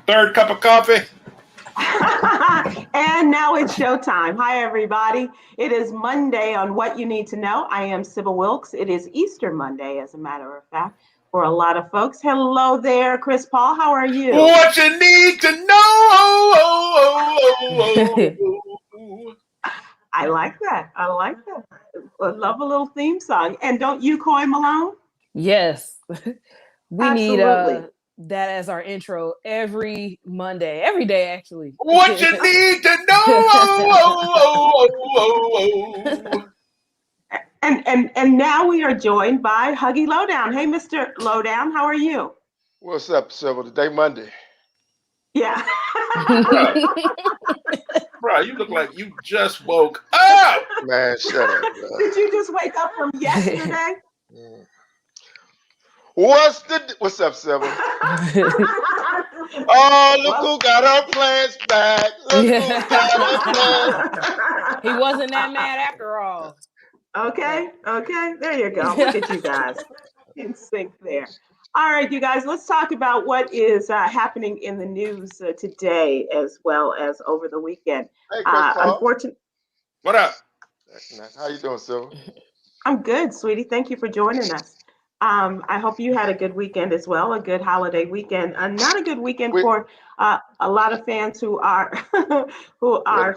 Third cup of coffee. And now it's showtime. Hi, everybody. It is Monday on What You Need to Know. I am Sybil Wilkes. It is Easter Monday, as a matter of fact, for a lot of folks. Hello there, Chris Paul. How are you? What you need to know. I like that. I love a little theme song. And don't you, Coy Malone? Yes. We Absolutely. need that as our intro every Monday, every day, actually. What you need to know. And now we are joined by Huggy Lowdown. Hey, Mr. Lowdown, how are you? What's up, Sybil? Today Monday. Yeah. Bro, you look like you just woke up. Man, shut up, bro. Did you just wake up from yesterday? What's up, Sybil? Oh, look who got her plans back. Look who got her plans. He wasn't that mad after all. Okay. There you go. Look at you guys in sync there. All right, you guys, let's talk about what is happening in the news today as well as over the weekend. Hey, Chris Paul. What up? How you doing, Sybil? I'm good, sweetie. Thank you for joining us. I hope you had a good weekend as well, a good holiday weekend. Not a good weekend for a lot of fans who are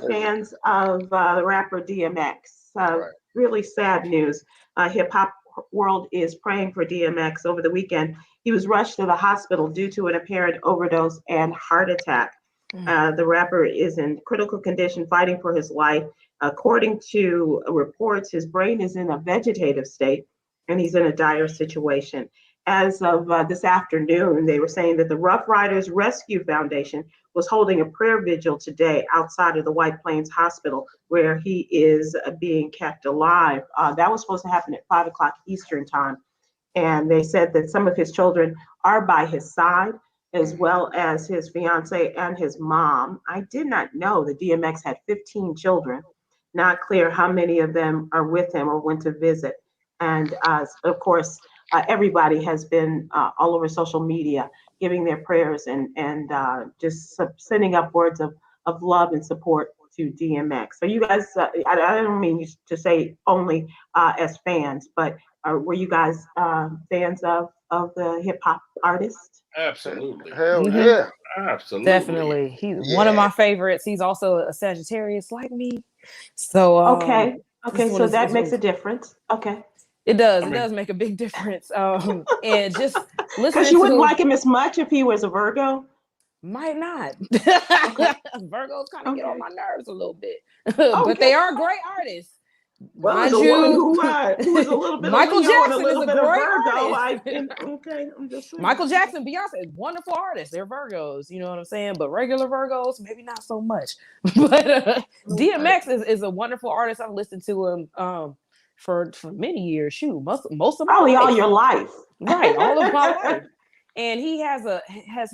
fans of the rapper DMX. Right. Really sad news. Hip hop world is praying for DMX. Over the weekend, he was rushed to the hospital due to an apparent overdose and heart attack. The rapper is in critical condition, fighting for his life. According to reports, his brain is in a vegetative state, and he's in a dire situation. As of this afternoon, they were saying that the Rough Riders Rescue Foundation was holding a prayer vigil today outside of the White Plains Hospital, where he is being kept alive. That was supposed to happen at 5 o'clock Eastern time. And they said that some of his children are by his side, as well as his fiance and his mom. I did not know that DMX had 15 children. Not clear how many of them are with him or went to visit. And of course, everybody has been all over social media giving their prayers and just sending up words of love and support to DMX. So you guys, I don't mean to say only as fans, but were you guys fans of the hip hop artist? Absolutely. Hell yeah. Absolutely. Definitely. He's one of my favorites. He's also a Sagittarius like me. So okay, so that makes a difference. Okay. It does. It does make a big difference. And just listening because you wouldn't like him as much if he was a Virgo. Might not. Virgos kind of get on my nerves a little bit, but they are great artists. Well, as a woman who is a little bit Michael of Leo Jackson and a little is a bit great of Virgo. artist. I'm just saying. Michael Jackson, Beyonce, wonderful artists. They're Virgos, you know what I'm saying? But regular Virgos, maybe not so much. But DMX is a wonderful artist. I've listened to him for many years. Shoot, most of my probably life. all your life, right? All of my life. And he has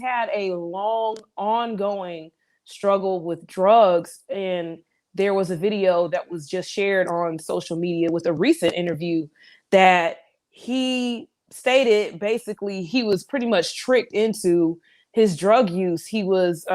had a long, ongoing struggle with drugs. And there was a video that was just shared on social media with a recent interview that he stated basically he was pretty much tricked into his drug use. He was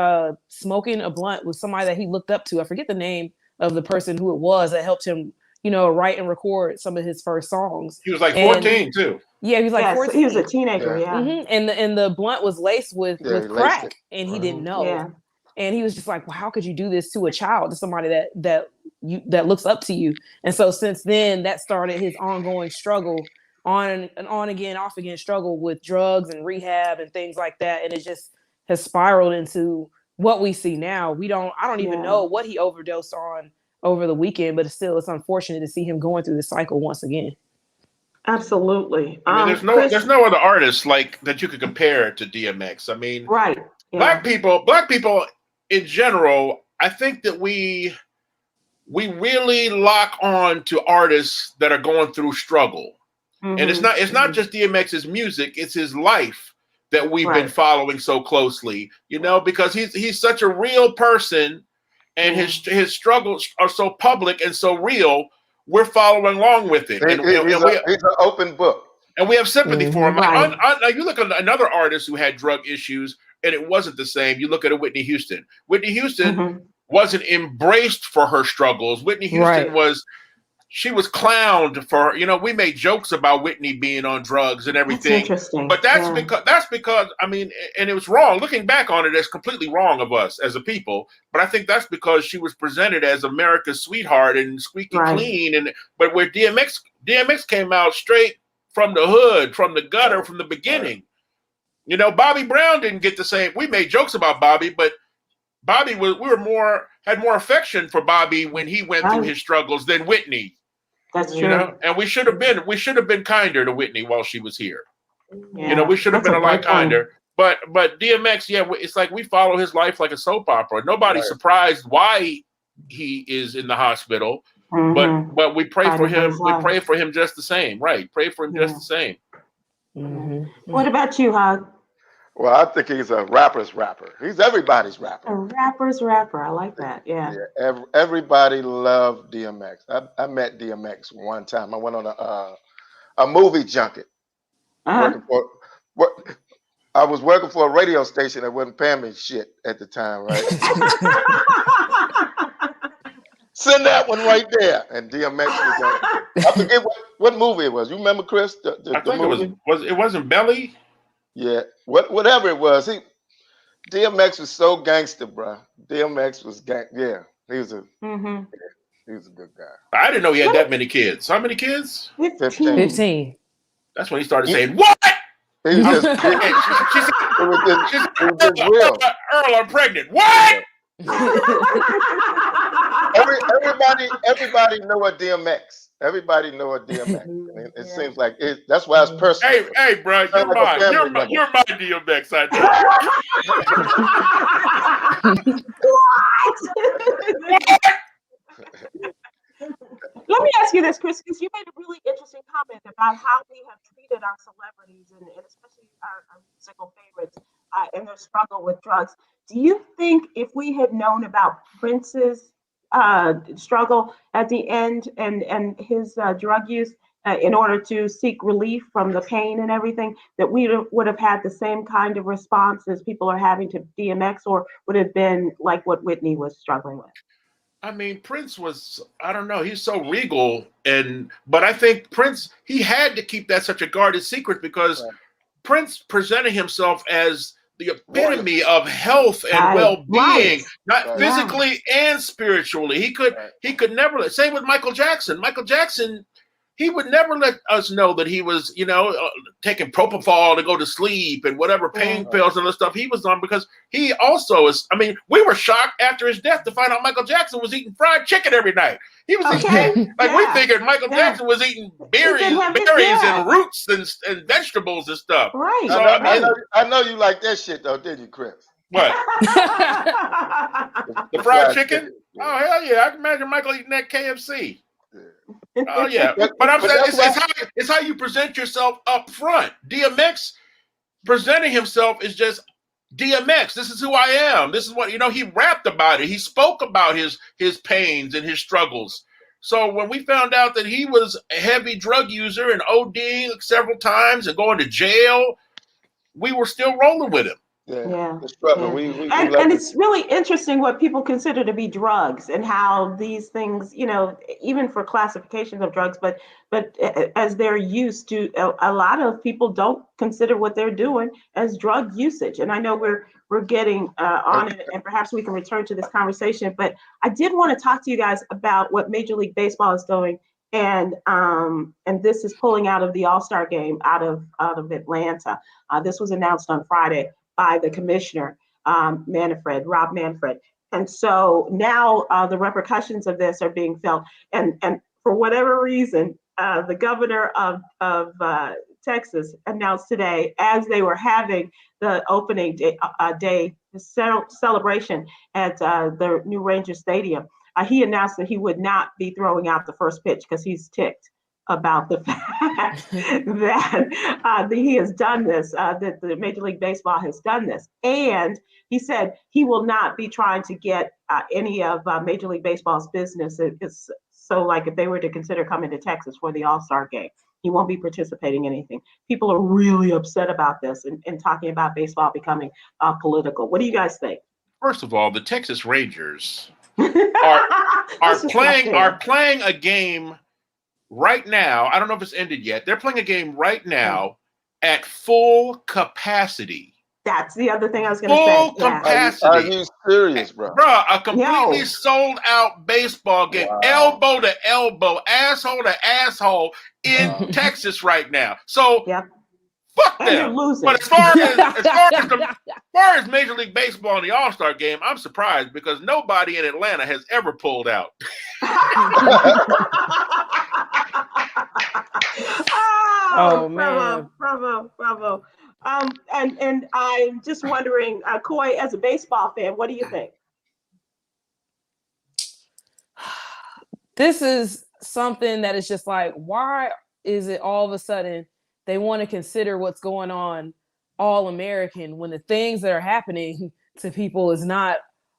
smoking a blunt with somebody that he looked up to. I forget the name of the person who it was that helped him, write and record some of his first songs. He was like 14 too. Yeah, he was like 14. He was a teenager, yeah. Mm-hmm. And the blunt was laced with crack, and he didn't know. Yeah. And he was just like, well, how could you do this to a child, to somebody that looks up to you? And so since then, that started his ongoing struggle, on again, off again struggle with drugs and rehab and things like that. And it just has spiraled into what we see now. I don't even know what he overdosed on over the weekend, but it's unfortunate to see him going through this cycle once again. Absolutely. I mean, there's no other artist like that you could compare to DMX. I mean, right. Yeah. Black people in general, I think that we really lock on to artists that are going through struggle. Mm-hmm. And it's not just DMX's music, it's his life that we've been following so closely, because he's such a real person, and his struggles are so public and so real. We're following along with it. He's an open book. And we have sympathy for him. Right. You look at another artist who had drug issues and it wasn't the same. You look at a Whitney Houston. Whitney Houston wasn't embraced for her struggles. Whitney Houston she was clowned for, we made jokes about Whitney being on drugs and everything. That's interesting. But that's because, I mean, and it was wrong. Looking back on it, it's completely wrong of us as a people. But I think that's because she was presented as America's sweetheart and squeaky clean. But where DMX came out straight from the hood, from the gutter, from the beginning. Bobby Brown didn't get the same. We made jokes about Bobby, but Bobby had more affection for Bobby when he went through his struggles than Whitney. That's true. And we should have been kinder to Whitney while she was here. Yeah, we should have been a lot kinder. But DMX, it's like we follow his life like a soap opera. Nobody's surprised why he is in the hospital, but we pray for him. We pray for him just the same, right? Pray for him just the same. What about you, Hug? Well, I think he's a rapper's rapper. He's everybody's rapper. A rapper's rapper. I like that. Yeah. Everybody loved DMX. I met DMX one time. I went on a movie junket. I was working for a radio station that wasn't paying me shit at the time, right? Send that one right there. And DMX was on. I forget what movie it was. You remember, Chris? I think movie? It wasn't Belly. Yeah, whatever it was. DMX was so gangster, bro. DMX was Yeah, he was a good guy. I didn't know he had that many kids. How many kids? 15. That's when he started saying, "What?" He was just, it was real. Earl, I'm pregnant. What? Everybody know a DMX. Everybody know a DMX. It seems like that's why it's personal. Hey, bro, you're my DMX. I What? Let me ask you this, Chris, because you made a really interesting comment about how we have treated our celebrities and especially our musical favorites in their struggle with drugs. Do you think if we had known about Prince's struggle at the end and his drug use in order to seek relief from the pain and everything, that we would have had the same kind of response as people are having to DMX, or would have been like what Whitney was struggling with? I mean, Prince was, I don't know, he's so regal. But I think Prince, he had to keep that such a guarded secret because Prince presented himself as the epitome of health and well-being, not physically and spiritually. He could never, same with Michael Jackson. Michael Jackson, he would never let us know that he was, taking propofol to go to sleep and whatever pain pills and other stuff he was on, because he also is, I mean, we were shocked after his death to find out Michael Jackson was eating fried chicken every night. He was eating, we figured Michael Jackson was eating berries and roots and vegetables and stuff. Right. So, I know you like that shit though, didn't you, Chris? What? The fried chicken? Oh, hell yeah. I can imagine Michael eating that KFC. Oh yeah, but I'm saying it's how you present yourself up front. DMX presenting himself is just DMX. This is who I am. This is what he rapped about it. He spoke about his pains and his struggles. So when we found out that he was a heavy drug user and ODing several times and going to jail, we were still rolling with him. And it's really interesting what people consider to be drugs and how these things, even for classifications of drugs, but as they're used to, a lot of people don't consider what they're doing as drug usage. And I know we're getting on it, and perhaps we can return to this conversation, but I did want to talk to you guys about what Major League Baseball is doing. And this is pulling out of the All-Star game out of Atlanta. This was announced on Friday by the commissioner, Rob Manfred. And so now the repercussions of this are being felt. And for whatever reason, the governor of Texas announced today, as they were having the opening day celebration at the new Ranger Stadium, he announced that he would not be throwing out the first pitch because he's ticked about the fact that he has done this, that the Major League Baseball has done this. And he said he will not be trying to get any of Major League Baseball's business. So like if they were to consider coming to Texas for the All-Star game, He won't be participating in anything. People are really upset about this and talking about baseball becoming political. What do you guys think? First of all, the Texas Rangers are playing a game right now. I don't know if it's ended yet. They're playing a game right now at full capacity. That's the other thing I was going to say. Full capacity. Are you serious, bro? Bro, a completely sold out baseball game, elbow to elbow, asshole to asshole in Texas right now. So fuck them. They're losing. But as far as Major League Baseball and the All-Star game, I'm surprised because nobody in Atlanta has ever pulled out. Oh man. Bravo. And I'm just wondering, Coy, as a baseball fan, what do you think? This is something that is just like, why is it all of a sudden they want to consider what's going on all American when the things that are happening to people is not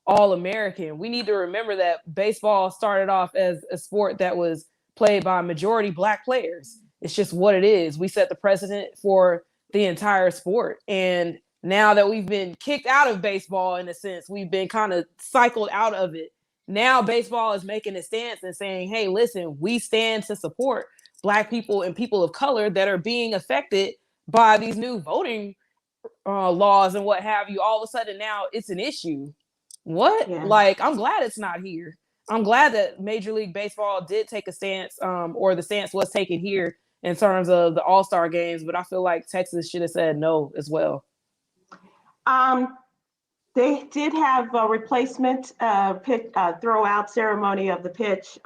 all American? We need to remember that baseball started off as a sport that was played by majority Black players. It's just what it is. We set the precedent for the entire sport. And now that we've been kicked out of baseball, in a sense, we've been kind of cycled out of it. Now baseball is making a stance and saying, hey, listen, we stand to support Black people and people of color that are being affected by these new voting laws and what have you. All of a sudden now it's an issue. What? Yeah. Like, I'm glad it's not here. I'm glad that Major League Baseball did take a stance, or the stance was taken here in terms of the All-Star games, but I feel like Texas should have said no as well. They did have a replacement pitch, throw-out ceremony of the pitch.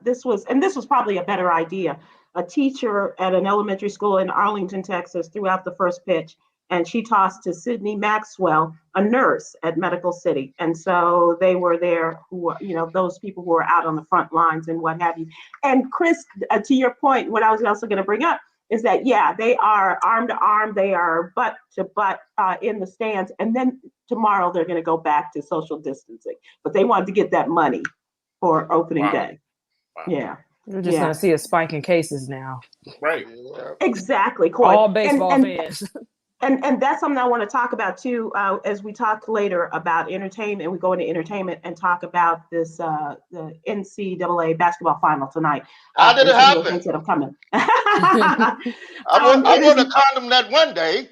This was probably a better idea. A teacher at an elementary school in Arlington, Texas, threw out the first pitch, and she tossed to Sydney Maxwell, a nurse at Medical City. And so they were there, who, those people who were out on the front lines and what have you. And Chris, to your point, what I was also going to bring up is that, they are arm to arm, they are butt to butt in the stands. And then tomorrow they're going to go back to social distancing. But they wanted to get that money for opening day. Wow. Yeah. We're just going to see a spike in cases now. Right. Exactly. Coy. All baseball fans. And that's something I want to talk about too, as we talk later about entertainment. We go into entertainment and talk about this the NCAA basketball final tonight. How did it happen? Things that are coming. I want to condom that one day.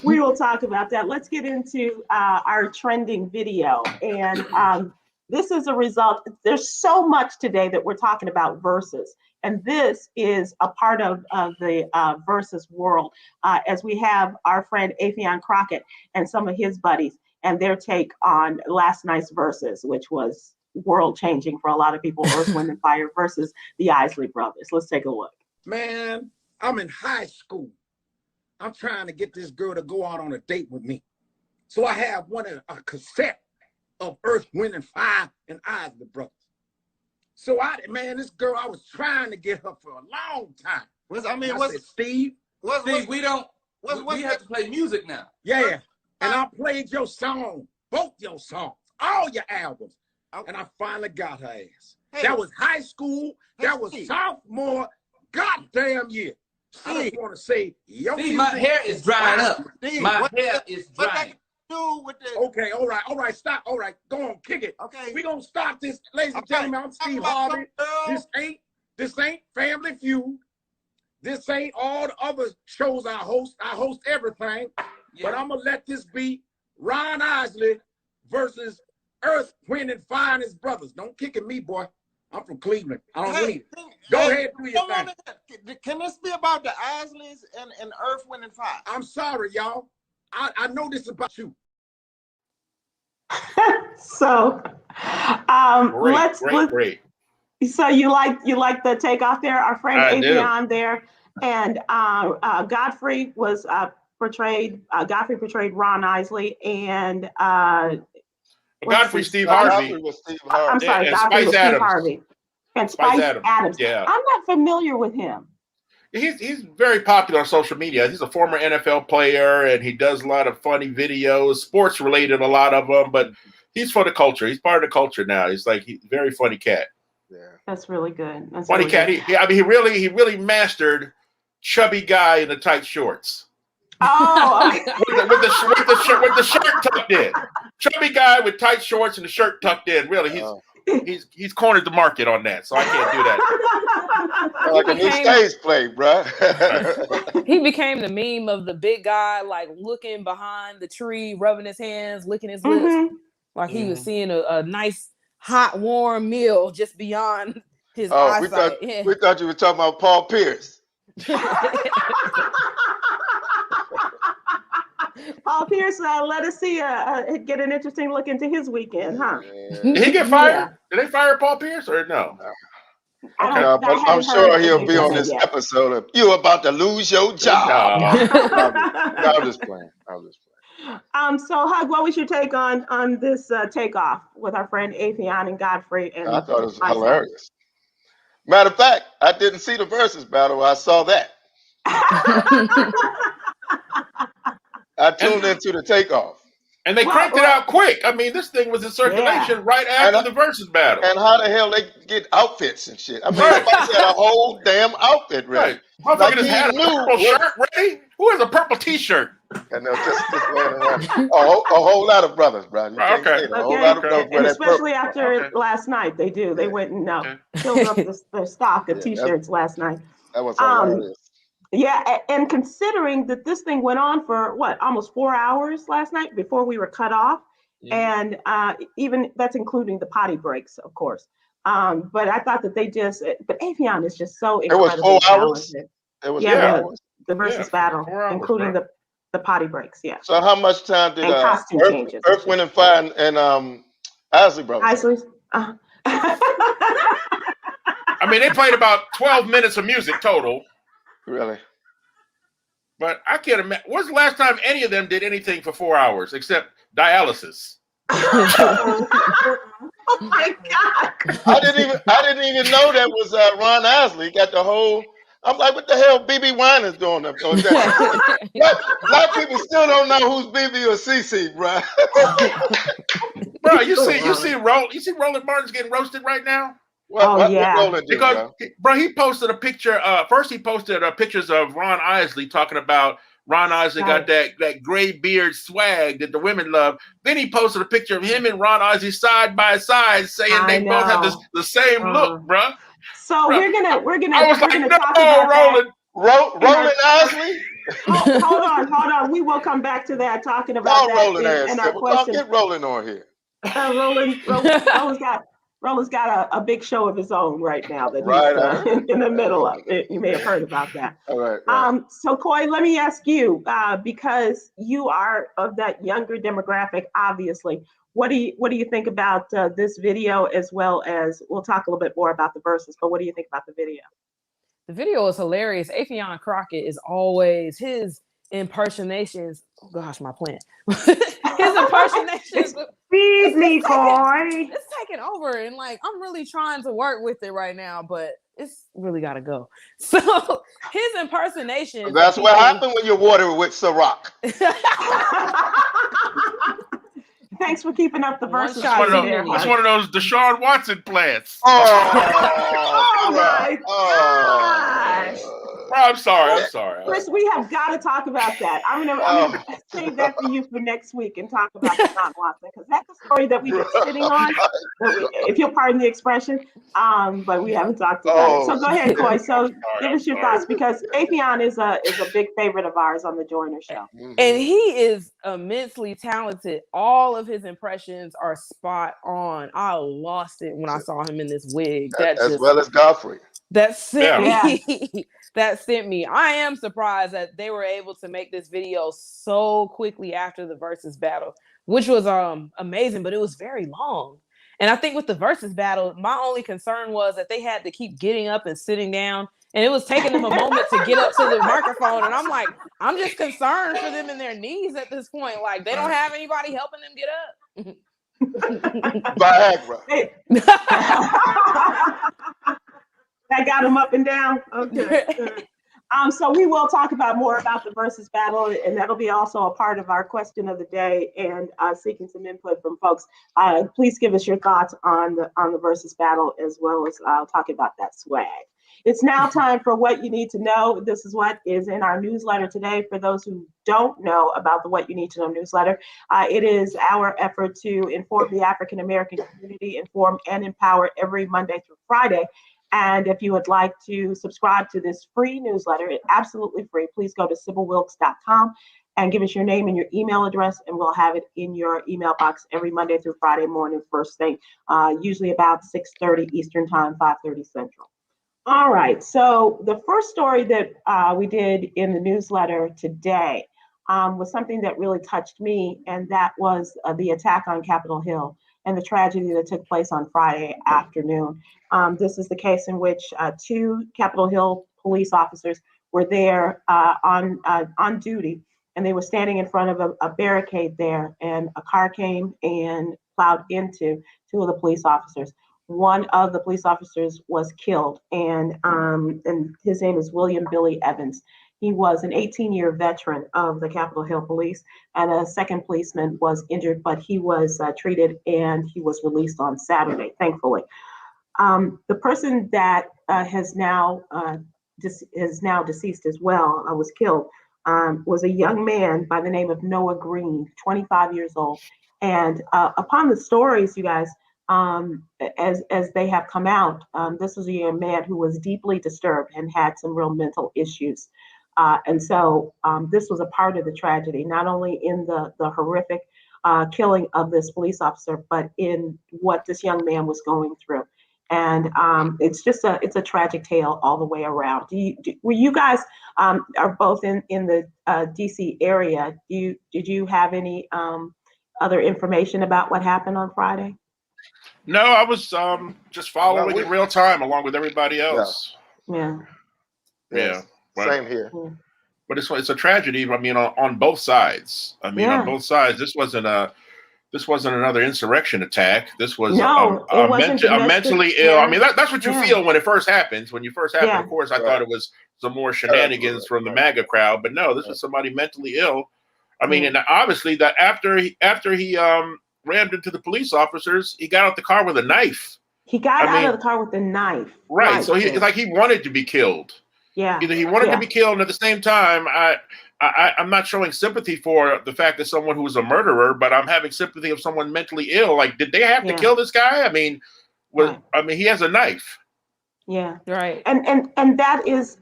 We will talk about that. Let's get into our trending video. And this is a result. There's so much today that we're talking about verses. And this is a part of the versus world, as we have our friend Affion Crockett and some of his buddies and their take on last night's versus, which was world changing for a lot of people. Earth, Wind and Fire versus the Isley Brothers. Let's take a look. Man, I'm in high school. I'm trying to get this girl to go out on a date with me. So I have a cassette of Earth, Wind and Fire and Isley Brothers. So this girl, I was trying to get her for a long time. Steve, we have to play music now. Yeah, and I played your song, both your songs, all your albums, and I finally got her ass. Hey, that was high school. That was sophomore goddamn year. I just want to say, my hair is drying up. My hair is drying. Okay, all right, stop. All right, go on, kick it. Okay, we're gonna start this, ladies and gentlemen. I'm Steve Harvey. This ain't Family Feud. This ain't all the other shows I host. I host everything. Yeah. But I'm gonna let this be Ron Isley versus Earth, Wind and Fire and his brothers. Don't kick at me, boy. I'm from Cleveland. I don't need it. Go ahead, do your thing. Can this be about the Isleys and Earth, Wind and Fire? I'm sorry, y'all. I know this is about you. So, great. So you like the takeoff there, our friend Affion there, and Godfrey was portrayed. Godfrey portrayed Ron Isley, and Godfrey Steve Harvey. I'm sorry, Godfrey was Steve Harvey, and Spice Adams. Yeah, I'm not familiar with him. He's very popular on social media. He's a former NFL player, and he does a lot of funny videos, sports related, a lot of them. But he's for the culture. He's part of the culture now. He's a very funny cat. Yeah. That's really good. That's Funny really cat. good. I mean, he really mastered chubby guy in the tight shorts. Oh, okay. with the shirt tucked in. Chubby guy with tight shorts and the shirt tucked in. Really, he's cornered the market on that, so I can't do that. Like a new stage play, bro. He became the meme of the big guy, like looking behind the tree, rubbing his hands, licking his lips, like he was seeing a nice, hot, warm meal just beyond his eyesight. We thought you were talking about Paul Pierce. Paul Pierce, let us see get an interesting look into his weekend, huh? Did he get fired? Yeah. Did they fire Paul Pierce or no? Okay. No, but I'm sure he'll be on this episode of "You About to Lose Your Job." I'm just playing. So Hug, what was your take on this takeoff with our friend Atheon and Godfrey? And I thought it was hilarious. Matter of fact, I didn't see the versus battle. I saw that. I tuned into the takeoff. And they cranked it out quick. I mean, this thing was in circulation right after the versus battle. And how the hell they get outfits and shit? I mean, everybody had a whole damn outfit ready. Right. Motherfucker just had a purple shirt ready. Who has a purple T-shirt? And they're just laying around. A whole lot of brothers, bro. Okay. A whole lot of brothers. And especially after last night, they do. They went and filled up their stock of T-shirts last night. That was hilarious. Yeah, and considering that this thing went on for almost 4 hours last night before we were cut off, and even that's including the potty breaks, of course. But I thought that but Atheon is just so incredibly It was 4 hours. talented. It was the versus battle, including the potty breaks. Yeah. So how much time did Earth, Wind and Fire and Isley brothers? Isley's. I mean, they played about 12 minutes of music total. Really? But I can't imagine. When's the last time any of them did anything for 4 hours except dialysis? Oh my God! I didn't even know that was Ron Isley. Got the whole. I'm like, what the hell, BB Winans doing up there? Black people still don't know who's BB or CC, bro. Bro, you see Roland Martin's getting roasted right now. Because he posted a picture. First, he posted pictures of Ron Isley talking about Ron Isley got that gray beard swag that the women love. Then he posted a picture of him and Ron Isley side by side, saying they both have the same look, bro. So we're gonna. I was like, no, Roland Isley. Hold on. We will come back to that. Talking about that in our question. Get Roland on here. Roland's got a big show of his own right now that he's in the middle of. You may have heard about that. All right. So Coy, let me ask you, because you are of that younger demographic, obviously. What do you think about this video, as well as we'll talk a little bit more about the verses, but what do you think about the video? The video is hilarious. Afion Crockett is always his impersonations. Oh gosh, my plant. His impersonations. Feed me, Coy. It's taking over, and I'm really trying to work with it right now, but it's really got to go. So his impersonation. That's what happened when you water with Ciroc. Thanks for keeping up the verses. It's one of those Deshaun Watson plants. Oh my gosh. I'm sorry. Chris, we have got to talk about that. I'm gonna save that for you for next week and talk about Deshaun Watson, because that's a story that we've been sitting on, if you'll pardon the expression. But we haven't talked about it. So go ahead, Coy. So give us your thoughts, because Afion is a big favorite of ours on the Joyner Show. And he is immensely talented. All of his impressions are spot on. I lost it when I saw him in this wig. As well as Godfrey. That sent me. That sent me. I am surprised that they were able to make this video so quickly after the versus battle, which was amazing, but it was very long. And I think with the versus battle, my only concern was that they had to keep getting up and sitting down, and it was taking them a moment to get up to the microphone. And I'm like, I'm just concerned for them and their knees at this point. Like, they don't have anybody helping them get up. Viagra. That got him up and down. Okay. So we will talk about more about the versus battle, and that'll be also a part of our question of the day and seeking some input from folks. Please give us your thoughts on the versus battle, as well as talking about that swag. It's now time for what you need to know. This is what is in our newsletter today. For those who don't know about the What You Need to Know newsletter, it is our effort to inform the African American community, inform and empower every Monday through Friday. And if you would like to subscribe to this free newsletter, it's absolutely free, please go to sybilwilkes.com and give us your name and your email address, and we'll have it in your email box every Monday through Friday morning, first thing, usually about 6:30 Eastern Time, 5:30 Central. All right, so the first story that we did in the newsletter today was something that really touched me, and that was the attack on Capitol Hill and the tragedy that took place on Friday afternoon. This is the case in which 2 Capitol Hill police officers were there on duty, and they were standing in front of a barricade there, and a car came and plowed into 2 of the police officers. One of the police officers was killed, and his name is William Billy Evans. He was an 18-year veteran of the Capitol Hill Police, and a second policeman was injured, but he was treated and he was released on Saturday, thankfully. The person that is now deceased as well, was killed, was a young man by the name of Noah Greene, 25 years old. And upon the stories, you guys, as they have come out, this was a young man who was deeply disturbed and had some real mental issues. And so this was a part of the tragedy, not only in the horrific killing of this police officer, but in what this young man was going through. And it's a tragic tale all the way around. Were you guys are both in the DC area? Did you have any other information about what happened on Friday? No, I was just following in real time along with everybody else. Yeah. Yes. Same here. Yeah. But it's a tragedy. I mean, on both sides. I mean, on both sides. This wasn't another insurrection attack. This was a mentally ill. I mean, that's what you feel when it first happens. When you first happened, of course, I thought it was some more shenanigans from the MAGA crowd. But no, this was somebody mentally ill. I mean, and obviously that after he rammed into the police officers, he got out the car with a knife. He got out of the car with a knife. Right. So it's like he wanted to be killed. Yeah. Either he wanted to be killed, and at the same time, I'm not showing sympathy for the fact that someone who was a murderer, but I'm having sympathy of someone mentally ill. Like, did they have to kill this guy? I mean, he has a knife. Yeah. Right. And that is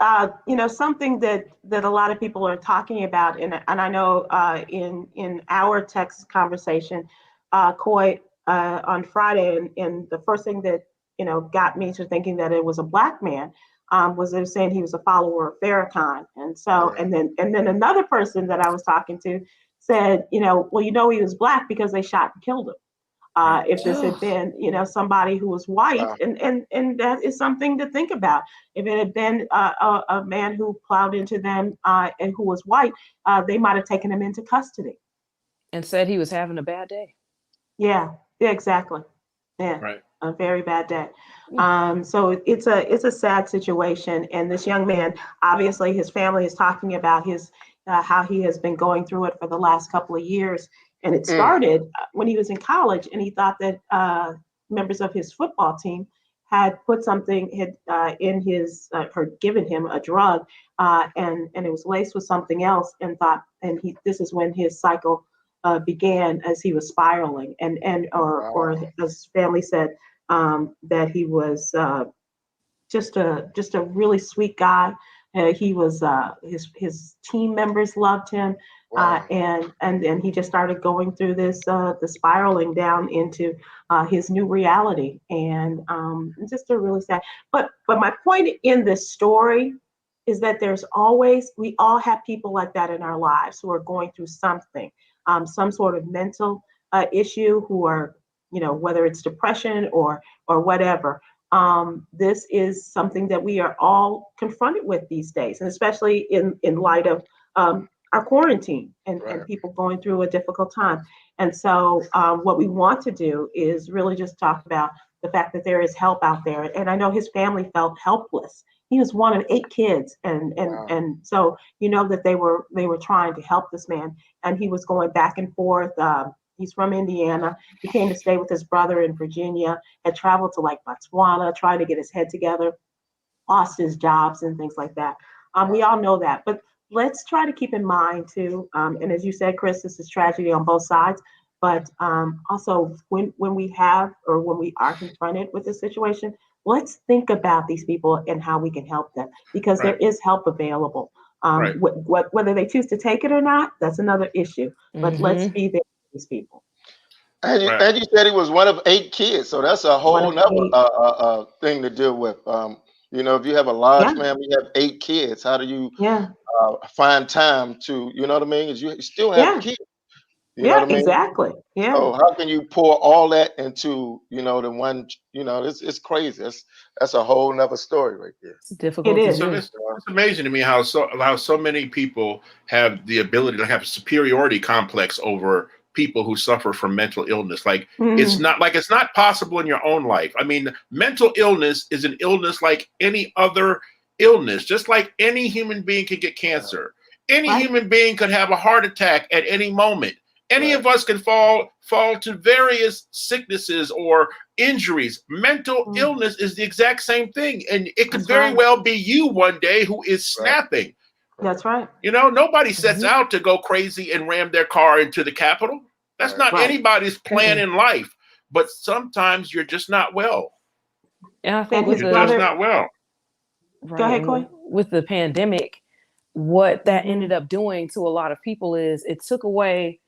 something that a lot of people are talking about, and I know in our text conversation, Coy, on Friday, and the first thing that got me to thinking that it was a Black man was they were saying he was a follower of Farrakhan, and so and then another person that I was talking to said, he was Black because they shot and killed him. If this had been, somebody who was white, and that is something to think about. If it had been a man who plowed into them and who was white, they might have taken him into custody and said he was having a bad day. Yeah, exactly. Yeah, right. A very bad day. So it's a sad situation, and this young man, obviously, his family is talking about his how he has been going through it for the last couple of years. And it started when he was in college, and he thought that members of his football team had put something in his, or given him a drug, and it was laced with something else, and this is when his cycle began, as he was spiraling, or his family said that he was just a really sweet guy. He was his team members loved him. And then he just started going through this, the spiraling down into his new reality, and just a really sad. But my point in this story is that we all have people like that in our lives who are going through something, some sort of mental issue, who are, whether it's depression or whatever. This is something that we are all confronted with these days, and especially in light of our quarantine and people going through a difficult time. And so what we want to do is really just talk about the fact that there is help out there. And I know his family felt helpless He was one of 8 kids, and Wow. so you know that they were trying to help this man, and he was going back and forth. He's from Indiana. He came to stay with his brother in Virginia. Had traveled to like Botswana, trying to get his head together. Lost his jobs and things like that. We all know that, but let's try to keep in mind too. And as you said, Chris, this is tragedy on both sides. But also, when we have or when we are confronted with this situation, let's think about these people and how we can help them, because there is help available. Whether they choose to take it or not, that's another issue. But let's be there for these people. And you said he was one of 8 kids, so that's a whole nother thing to deal with. You know, if you have a large family, you have 8 kids. How do you find time to, you know what I mean? You still have kids. You know what I mean? Exactly. Yeah. So how can you pour all that into, you know, the one, you know, it's crazy. That's a whole nother story right there. It's difficult. It is. It's amazing to me how so many people have the ability to have a superiority complex over people who suffer from mental illness. Like it's not possible in your own life. I mean, mental illness is an illness like any other illness, just like any human being could get cancer. Any human being could have a heart attack at any moment. Any of us can fall to various sicknesses or injuries. Mental illness is the exact same thing. And it could very well be you one day who is snapping. That's right. You know, nobody sets out to go crazy and ram their car into the Capitol. That's not anybody's plan in life. But sometimes you're just not well. And I think you're just not well. Go ahead, Coy. With the pandemic, what that ended up doing to a lot of people is it took away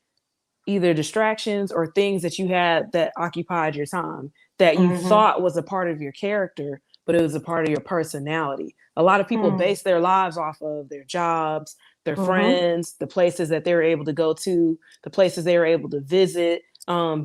either distractions or things that you had that occupied your time that you thought was a part of your character, but it was a part of your personality. A lot of people base their lives off of their jobs, their friends, the places that they were able to go to, the places they were able to visit,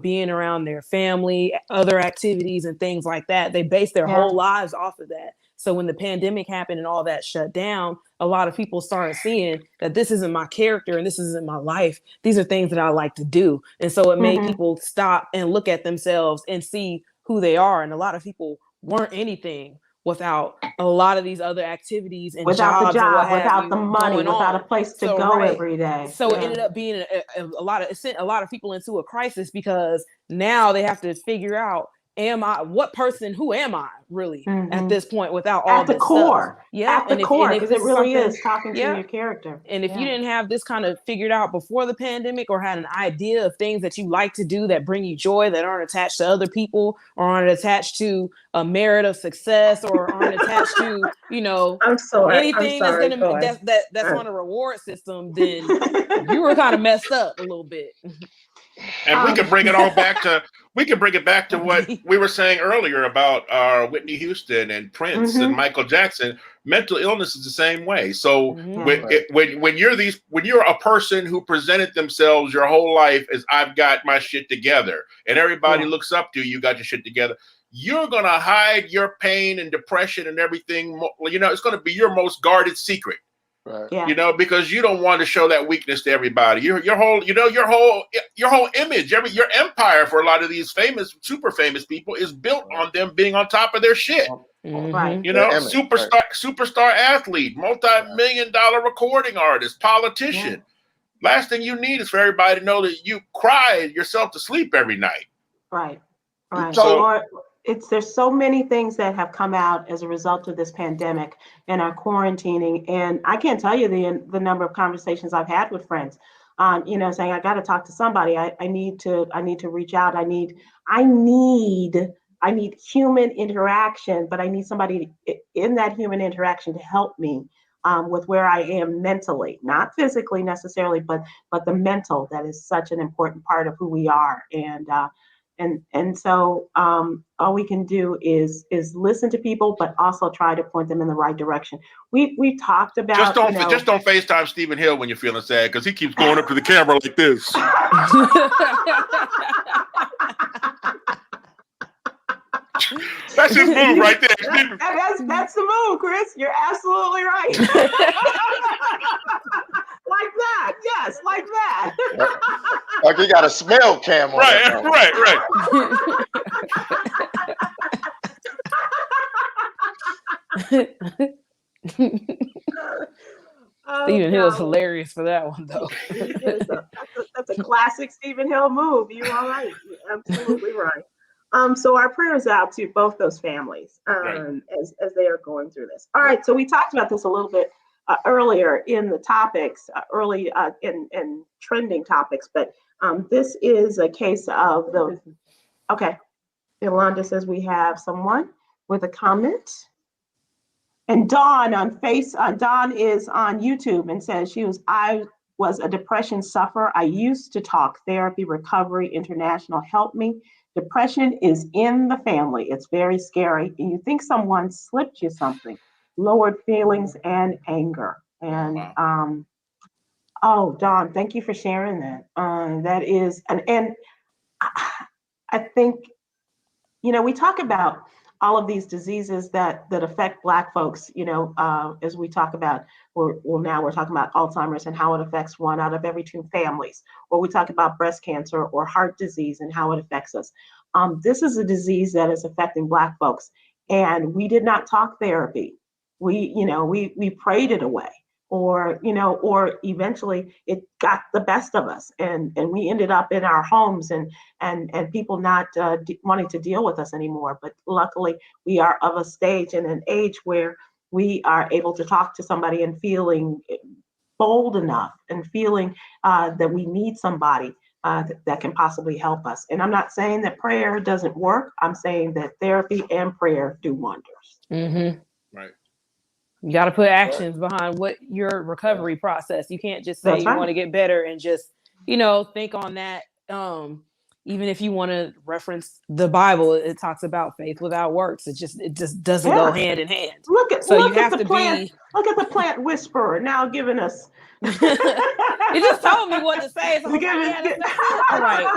being around their family, other activities and things like that. They base their whole lives off of that. So when the pandemic happened and all that shut down, a lot of people started seeing that this isn't my character and this isn't my life. These are things that I like to do. And so it made people stop and look at themselves and see who they are. And a lot of people weren't anything without a lot of these other activities and without jobs the job, and without the money, without a place to go every day. So it ended up being it sent a lot of people into a crisis, because now they have to figure out, who am I really at this point without all this core. Stuff? Yeah. At the core, because it really is talking to your character. And if you didn't have this kind of figured out before the pandemic, or had an idea of things that you like to do that bring you joy, that aren't attached to other people, or aren't attached to a merit of success, or aren't attached to, you know, anything that's on a reward system, then you were kind of messed up a little bit. And we can bring it all back to what we were saying earlier about Whitney Houston and Prince and Michael Jackson. Mental illness is the same way. So when you're a person who presented themselves your whole life as I've got my shit together, and everybody looks up to you, got your shit together, you're gonna hide your pain and depression and everything. You know, it's gonna be your most guarded secret. Right. Yeah. You know, because you don't want to show that weakness to everybody. Your whole image, your empire for a lot of these super famous people is built on them being on top of their shit. Right. You know, superstar athlete, multi-million-dollar recording artist, politician. Last thing you need is for everybody to know that you cry yourself to sleep every night. Right. Right. So there's so many things that have come out as a result of this pandemic and our quarantining. And I can't tell you the number of conversations I've had with friends, you know, saying, I got to talk to somebody. I need to reach out. I need human interaction, but I need somebody in that human interaction to help me with where I am mentally, not physically necessarily, but the mental, that is such an important part of who we are. And so all we can do is listen to people, but also try to point them in the right direction. We talked about just don't FaceTime Stephen Hill when you're feeling sad, because he keeps going up to the camera like this. That's his move right there. That's the move, Chris. You're absolutely right. Like that, yes, like that. Like he got a smell cam on. Right. Stephen Hill's hilarious for that one, though. That's a classic Stephen Hill move. You're all right. You're absolutely right. So our prayers out to both those families as they are going through this. All right. So we talked about this a little bit earlier in the topics, in trending topics, but this is a case of the. Okay, Yolanda says we have someone with a comment. And Dawn Dawn is on YouTube and says I was a depression sufferer. I used to talk therapy, recovery, international help me. Depression is in the family. It's very scary. And you think someone slipped you something, lowered feelings and anger. And Dawn, thank you for sharing that. That is, and I think, we talk about all of these diseases that affect Black folks, as we talk about, now we're talking about Alzheimer's and how it affects 1 out of every 2 families, or we talk about breast cancer or heart disease and how it affects us. This is a disease that is affecting Black folks, and we did not talk therapy. We prayed it away, or eventually it got the best of us, and we ended up in our homes and people not wanting to deal with us anymore. But luckily we are of a stage and an age where we are able to talk to somebody and feeling bold enough and feeling that we need somebody that can possibly help us. And I'm not saying that prayer doesn't work. I'm saying that therapy and prayer do wonders. Mm-hmm. Right. You got to put actions behind what your recovery process. You can't just say you want to get better and just, think on that. Even if you want to reference the Bible, it talks about faith without works. It just doesn't go hand in hand. Look at the plant whisperer now giving us. You just told me what to say. So I was like, that's it. All right.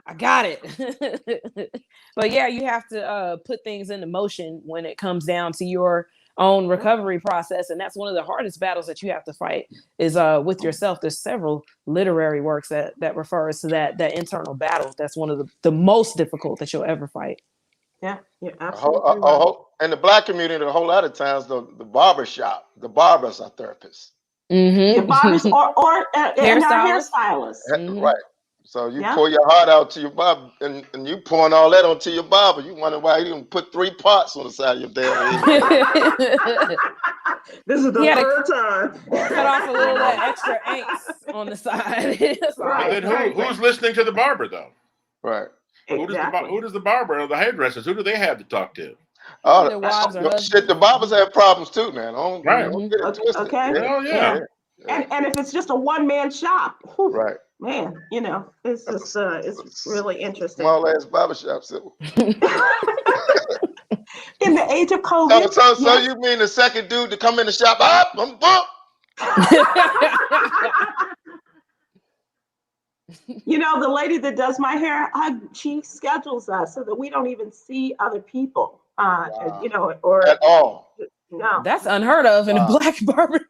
I got it. But yeah, you have to put things into motion when it comes down to your own recovery process, and that's one of the hardest battles that you have to fight is with yourself. There's several literary works that refers to that internal battle. That's one of the most difficult that you'll ever fight. Yeah, absolutely. In the Black community, a whole lot of times the barbers are therapists. Mm-hmm. Yeah, barbers or hairstylists. Mm-hmm. Right. So you pour your heart out to your barber, and you pouring all that onto your barber. You wonder why you didn't put 3 parts on the side of your damn head. This is the third time. Cut off a little extra angst on the side. Right. Then who's listening to the barber though? Right. Exactly. Who does the barber or the hairdressers? Who do they have to talk to? The barbers have problems too, man. Don't get it twisted. Okay. Yeah. And if it's just a one-man shop, right. Man, it's just it's really interesting. Small ass barbershop, Sybil. In the age of COVID. So you mean the second dude to come in the shop? I'm booked. The lady that does my hair, she schedules us so that we don't even see other people. Or at all. No, that's unheard of in a Black barber.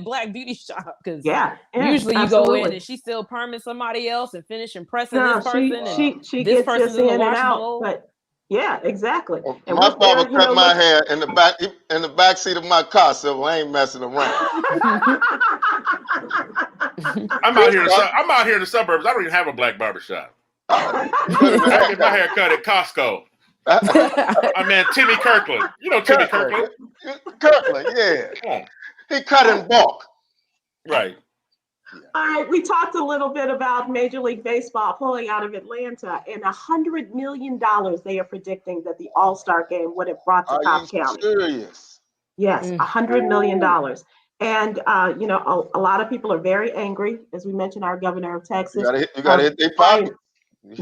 Black beauty shop. Because usually you go in and she's still perming somebody else and finish impressing this person. She gets just in and out. But yeah, exactly. Well, and my barber cut my hair in the back seat of my car, so I ain't messing around. I'm out here in the suburbs. I don't even have a Black barber shop. I get my hair cut at Costco. I mean, Timmy Kirkland. You know Timmy Kirkland? Kirkland, yeah. He cut in bulk. Right. All right, we talked a little bit about Major League Baseball pulling out of Atlanta, and $100 million they are predicting that the All-Star game would have brought to Cobb County. Serious? Yes, $100 million. And, a lot of people are very angry. As we mentioned, our governor of Texas. You gotta hit their pocket.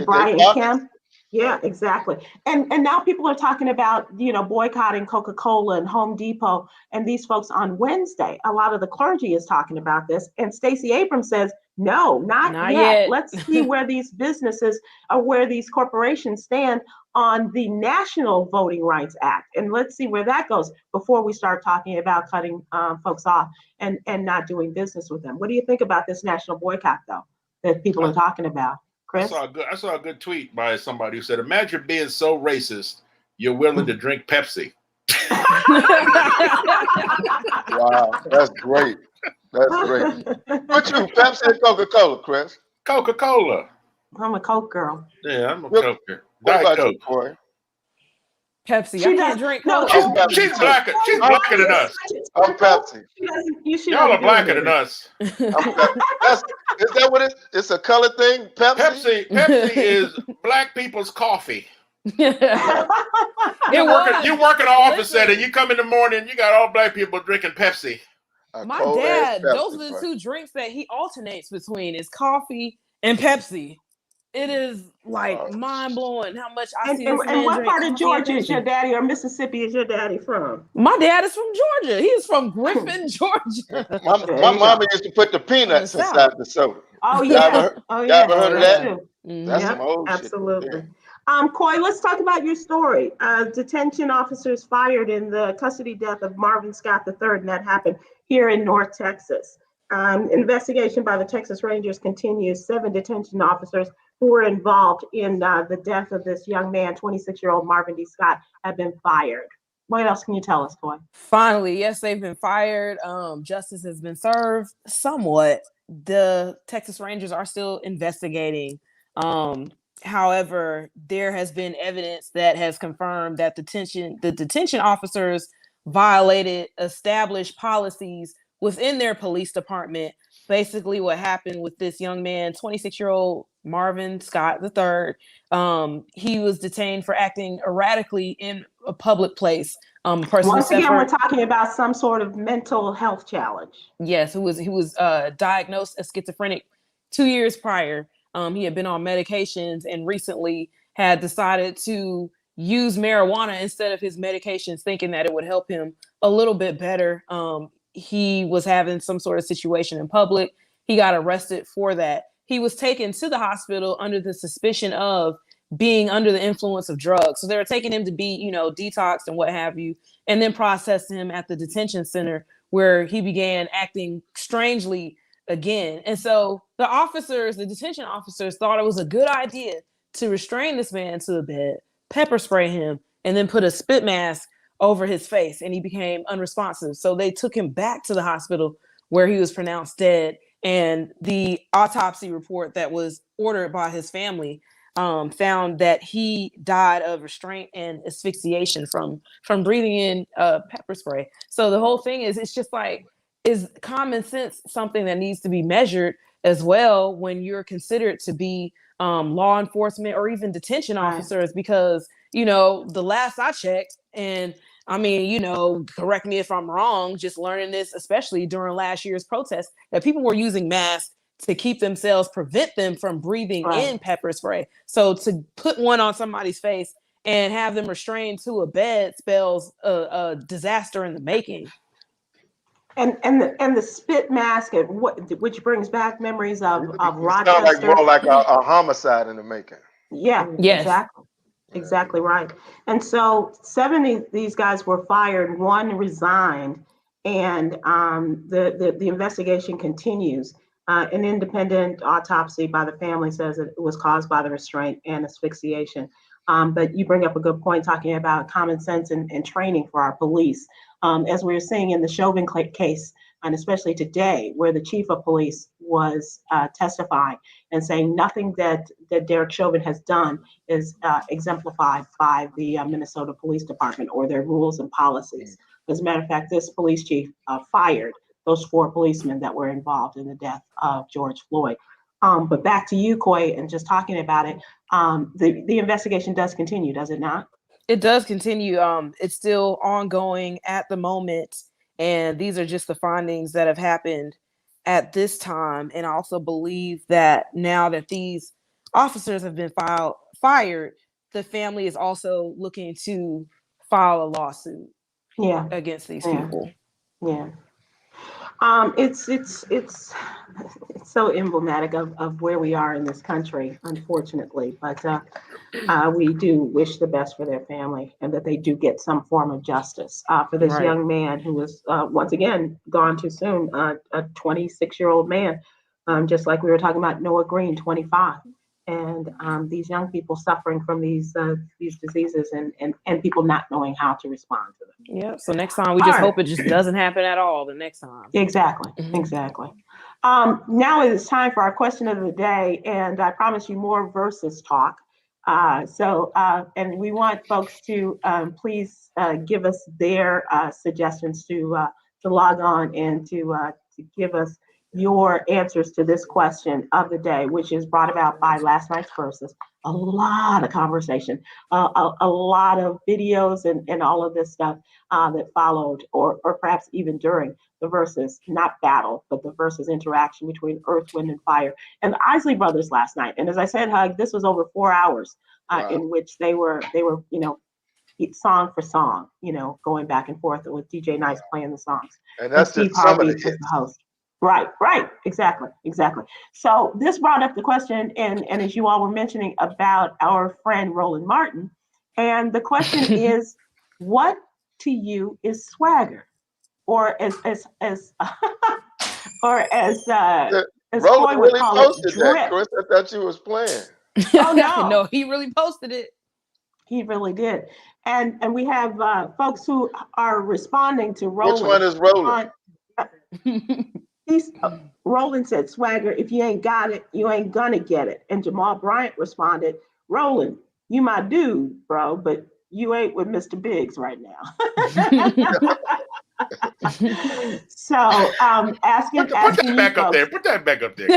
Brian Kemp. Yeah, exactly. And now people are talking about, boycotting Coca-Cola and Home Depot and these folks on Wednesday. A lot of the clergy is talking about this. And Stacey Abrams says, no, not yet. Let's see where these businesses or where these corporations stand on the National Voting Rights Act. And let's see where that goes before we start talking about cutting folks off and not doing business with them. What do you think about this national boycott, though, that people are talking about? Chris? I saw a good tweet by somebody who said, imagine being so racist, you're willing to drink Pepsi. Wow, that's great. That's great. What you, Pepsi or Coca-Cola, Chris? Coca-Cola. I'm a Coke girl. Yeah, I'm a Coke girl. What Diet about Coke. you, Corey? Pepsi. She I can't drink no, Coke. She's blacker. She's blacker than us. I'm Pepsi. Y'all are blacker than us. Is that what it is? It's a color thing? Pepsi? Pepsi is black people's coffee. You work in an office setting. You come in the morning, you got all black people drinking Pepsi. My dad, those are the two drinks that he alternates between is coffee and Pepsi. It is like mind blowing how much I see this man And what drink part of coffee Georgia and is your daddy, or Mississippi is your daddy from? My dad is from Georgia. He is from Griffin, Georgia. My mama used to put the peanuts inside the soda. Oh yeah. Y'all ever heard of that? Too. That's some old absolutely. shit. Coy, let's talk about your story. Detention officers fired in the custody death of Marvin Scott III, and that happened here in North Texas. Investigation by the Texas Rangers continues. 7 detention officers who were involved in the death of this young man, 26-year-old Marvin D. Scott, have been fired. What else can you tell us, Coy? Finally, yes, they've been fired. Justice has been served somewhat. The Texas Rangers are still investigating. However, there has been evidence that has confirmed that the detention officers violated established policies within their police department. Basically, what happened with this young man, 26-year-old Marvin Scott III, he was detained for acting erratically in a public place. Once again, we're talking about some sort of mental health challenge. Yes, he was diagnosed as schizophrenic 2 years prior. He had been on medications and recently had decided to use marijuana instead of his medications, thinking that it would help him a little bit better. He was having some sort of situation in public. He got arrested for that. He was taken to the hospital under the suspicion of being under the influence of drugs. So they were taking him to be, detoxed and what have you, and then processed him at the detention center where he began acting strangely again. And so the detention officers thought it was a good idea to restrain this man to the bed, pepper spray him, and then put a spit mask over his face, and he became unresponsive. So they took him back to the hospital where he was pronounced dead. And the autopsy report that was ordered by his family found that he died of restraint and asphyxiation from breathing in pepper spray. So the whole thing is is common sense something that needs to be measured as well when you're considered to be law enforcement or even detention officers? Because, the last I checked, and I mean, correct me if I'm wrong, just learning this, especially during last year's protest, that people were using masks to prevent them from breathing in pepper spray. So to put one on somebody's face and have them restrained to a bed spells a disaster in the making. And the spit mask, which brings back memories of Rochester. Sounds like more like a homicide in the making. Yeah, yes. Exactly right. And so 7 of these guys were fired, 1 resigned, and the investigation continues. An independent autopsy by the family says that it was caused by the restraint and asphyxiation. But you bring up a good point talking about common sense and training for our police. As we were seeing in the Chauvin case, and especially today, where the chief of police was testifying and saying nothing that Derek Chauvin has done is exemplified by the Minnesota Police Department or their rules and policies. As a matter of fact, this police chief fired those 4 policemen that were involved in the death of George Floyd. But back to you, Coy, and just talking about it, the investigation does continue, does it not? It does continue. It's still ongoing at the moment. And these are just the findings that have happened at this time. And I also believe that now that these officers have been fired, the family is also looking to file a lawsuit against these people. Yeah. It's so emblematic of where we are in this country, unfortunately. But we do wish the best for their family and that they do get some form of justice for this young man who was once again gone too soon, a 26-year-old man, just like we were talking about Noah Greene, 25. and these young people suffering from these diseases and people not knowing how to respond to them. Yeah. So next time we just hope it just doesn't happen at all the next time. Exactly. Exactly. Now it is time for our question of the day, and I promise you more versus talk. And we want folks to please give us their suggestions to log on and to give us your answers to this question of the day, which is brought about by last night's verses. A lot of conversation, a lot of videos and all of this stuff that followed, or perhaps even during the verses, not battle, but the verses interaction between Earth, Wind, and Fire and the Isley Brothers last night. And as I said, Hug, this was over 4 hours in which they were, song for song, going back and forth with DJ Nice playing the songs. And that's Steve just some Harvey of the was the host. Right, exactly. So this brought up the question, and as you all were mentioning, about our friend Roland Martin, and the question is, what to you is swagger, or as Coy Roland would really call posted it, drip. that, Chris. I thought you was playing. Oh no, No, he really posted it. He really did, and we have folks who are responding to Roland. Which one is Roland? Roland said, "Swagger, if you ain't got it, you ain't gonna get it." And Jamal Bryant responded, "Roland, you my dude, bro, but you ain't with Mr. Biggs right now." So asking that back folks, up there. Put that back up there.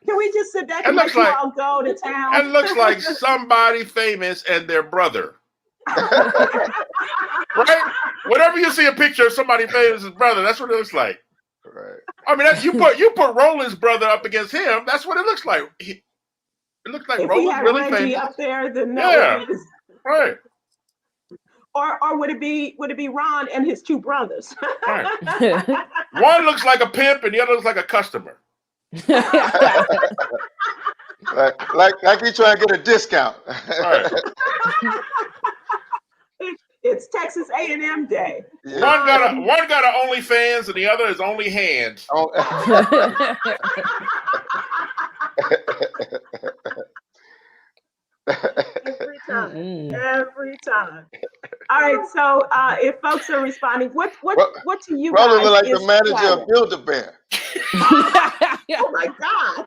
Can we just sit back and let you all go to town? It looks like somebody famous and their brother. Right? Whenever you see a picture of somebody famous' brother, that's what it looks like. Right. I mean, you put Roland's brother up against him. That's what it looks like. It looks like if Roland's we had really Reggie famous up there, then that would be right. Or would it be Ron and his two brothers? Right. One looks like a pimp and the other looks like a customer. like he trying to get a discount. Right. It's Texas A&M Day. Yeah. One got a OnlyFans and the other is Only Hands. Oh. Every time. All right, so if folks are responding, what to you Roland guys look like is the manager swagger? of Build-A-Bear. Oh my God.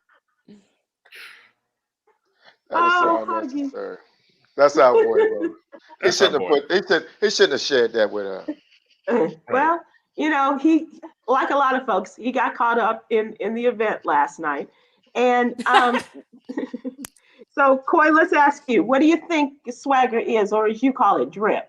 That's our boy, Roland. He shouldn't have shared that with her. Well, he, like a lot of folks, he got caught up in the event last night. And so, Coy, let's ask you, what do you think swagger is, or as you call it, drip?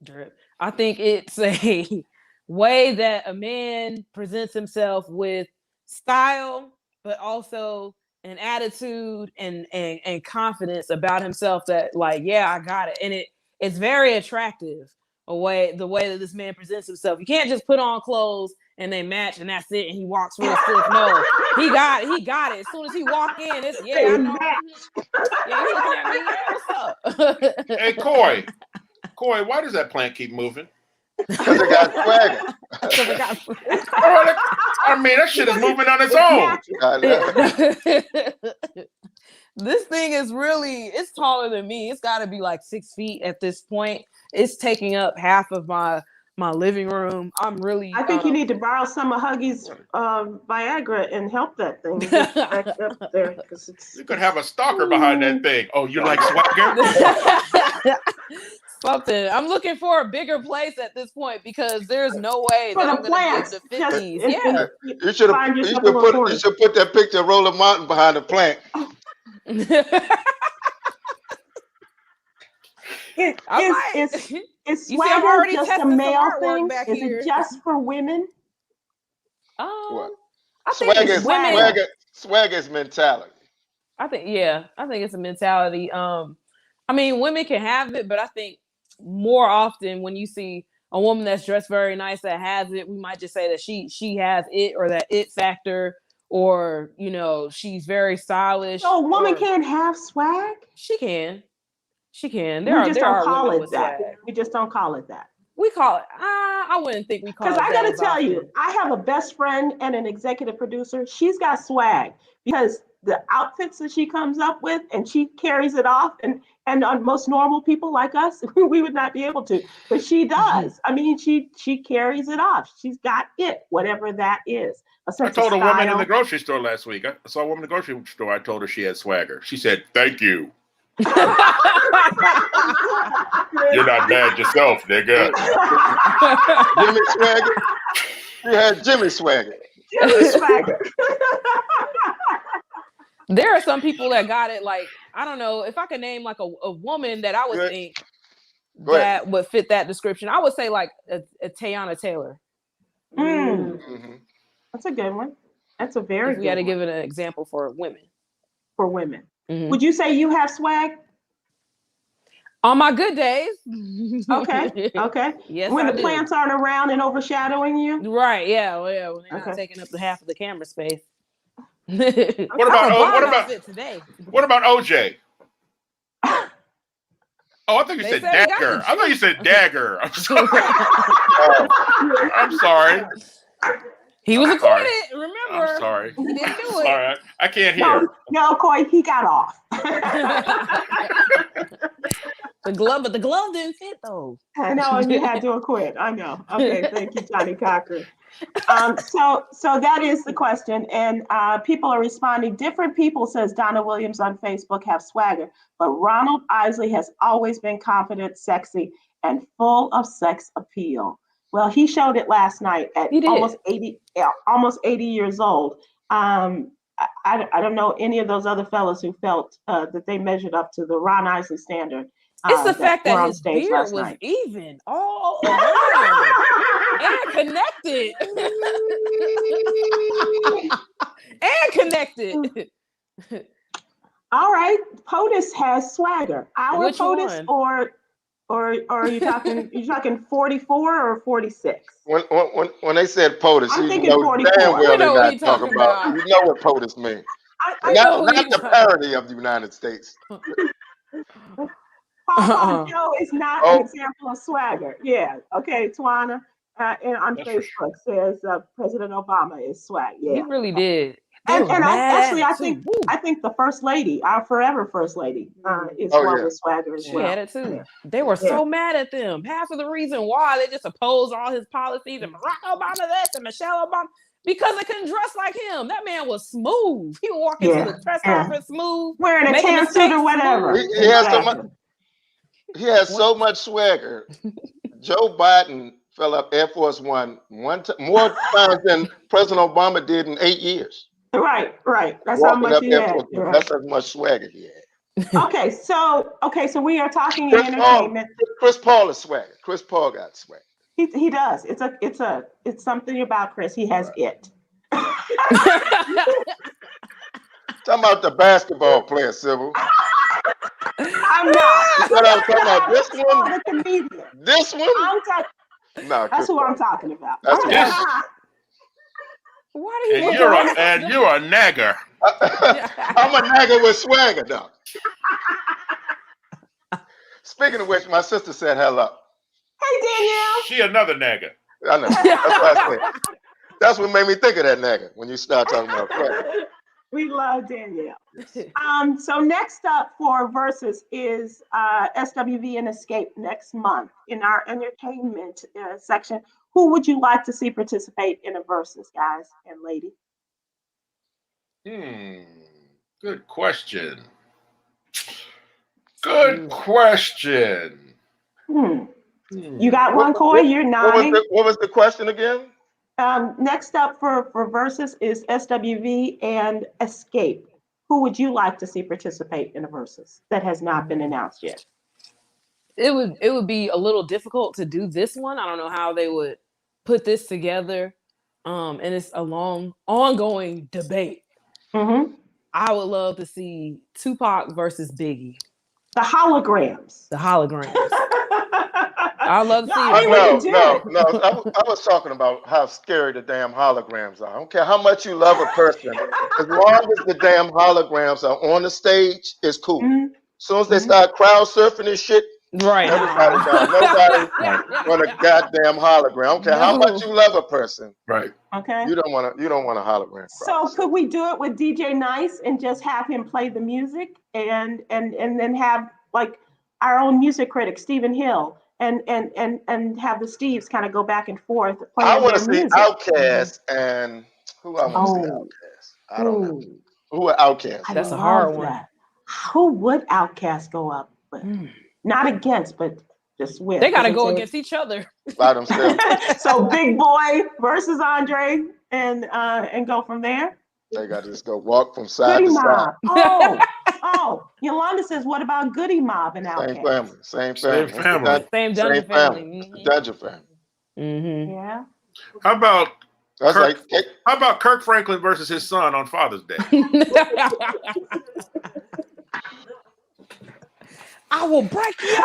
Drip. I think it's a way that a man presents himself with style, but also an attitude and confidence about himself that, like, yeah, I got it. And it's very attractive, the way that this man presents himself. You can't just put on clothes and they match and that's it, and he walks real stiff. No, he got it. As soon as he walk in, it's I know. Yeah, he's looking at me. What's up? Hey, Coy, why does that plant keep moving? Because it got swagger. I mean, that shit is moving on its own. This thing is it's taller than me. It's got to be like 6 feet at this point. It's taking up half of my living room. I think you need to borrow some of Huggy's Viagra and help that thing get back up there. You could have a stalker behind that thing. Oh, you like swagger? Something. I'm looking for a bigger place at this point because there's no way that I'm going to get the 50s. Yeah. You should put that picture of Roland Martin behind the plant. Is swagger just a male thing? Is it just for women? I think swagger is mentality. I think it's a mentality. I mean, women can have it, but I think more often when you see a woman that's dressed very nice that has it, we might just say that she has it, or that it factor, or she's very stylish. So a woman can't have swag? She can. We just don't call it that. We call it. I wouldn't think we call it. Because I got to tell often. you, I have a best friend and an executive producer. She's got swag because the outfits that she comes up with, and she carries it off, and on most normal people like us, we would not be able to, but she does. I mean, she carries it off. She's got it, whatever that is. I told a woman in the grocery store last week. I saw a woman in the grocery store. I told her she had swagger. She said, "Thank you." You're not bad yourself, nigga. Jimmy Swagger. You had Jimmy Swagger. Jimmy Swagger. There are some people that got it. Like, I don't know if I could name like a woman that I would think that would fit that description. I would say like a Teyana Taylor. Mm-hmm. That's a good one. That's a very good one. We got to give it an example for women. For women. Mm-hmm. Would you say you have swag? On my good days. Okay. Yes. When the plants aren't around and overshadowing you? Right. Yeah. Well, yeah. When they're not taking up the half of the camera space. What about OJ? Oh, I thought you said dagger. I thought you said dagger. I'm sorry. I'm sorry. He was acquitted. Remember? I'm sorry. He didn't do it. Sorry, I can't hear. No, Coy, he got off. The glove didn't fit though. I know, and you had to acquit. I know. Okay, thank you, Johnny Cochran. So that is the question, and people are responding. Different people, says Donna Williams on Facebook, have swagger, but Ronald Isley has always been confident, sexy, and full of sex appeal. Well, he showed it last night at almost 80 years old. I don't know any of those other fellas who felt that they measured up to the Ron Isley standard. It's the fact that his beard was even all around and connected. All right, POTUS has swagger. Our Which POTUS one? or are you talking 44 or 46? When they said POTUS, I'm thinking know 44. damn well You know they're what not he's talking about. You know what POTUS means. Not the parody of the United States. Paul Joe is not an example of swagger. Yeah. Okay, Tawana on Facebook says President Obama is swag. Yeah. He really did. And I think the First Lady, our forever First Lady, is one with swagger as well. She had it too. Yeah. They were so mad at them. Half of the reason why they just opposed all his policies and Barack Obama this and Michelle Obama, because they couldn't dress like him. That man was smooth. He would walk into the press conference smooth, wearing a tan suit or whatever. He has so much swagger. Joe Biden fell up Air Force One more times than President Obama did in 8 years. Right. That's how much he had. That's how much swagger he had. Okay, so we are talking in entertainment. Chris Paul is swagger. Chris Paul got swagger. He does. It's something about Chris. He has it. Talking about the basketball player, Sybil. I'm not. You know what I'm talking about? This one? The comedian. This one? No, that's who I'm talking about. Why do you? And you're a nagger. I'm a nagger with swagger, though. Speaking of which, my sister said hello. Hey, Danielle. She another nagger. I know. That's what I said. That's what made me think of that nagger when you start talking about swagger. We love Danielle. So next up for Versus is SWV and Escape next month in our entertainment section. Who would you like to see participate in a Versus, guys and lady? Good question. Good question. You got one, Coy? You're nodding. What was the question again? Next up for Versus is SWV and Escape. Who would you like to see participate in a Versus that has not been announced yet? It would be a little difficult to do this one. I don't know how they would put this together. And it's a long, ongoing debate. Mm-hmm. I would love to see Tupac versus Biggie. The holograms. I love to see I was talking about how scary the damn holograms are. I don't care how much you love a person. As long as the damn holograms are on the stage, it's cool. As soon as they start crowd surfing and shit, Right. Everybody down. Nobody want a goddamn hologram. I don't care how much you love a person. Right. Okay. You don't want a hologram. So could we do it with DJ Nice and just have him play the music and then have like our own music critic Stephen Hill and have the Steves kind of go back and forth playing I want to their see music. Outcast and who I want to see Outcast. I don't know. Who are Outcast? That's a hard one. That. Who would Outcast go up with? Not against, but just with. They got to go against each other. By themselves. So Big Boy versus Andre and go from there. They got to just go walk from side to side. Oh, Yolanda says, what about Goody Mob and Outcast? Same family. Same dungeon family. Dungeon family. Mm-hmm. Yeah. How about That's how about Kirk Franklin versus his son on Father's Day? I will break your neck.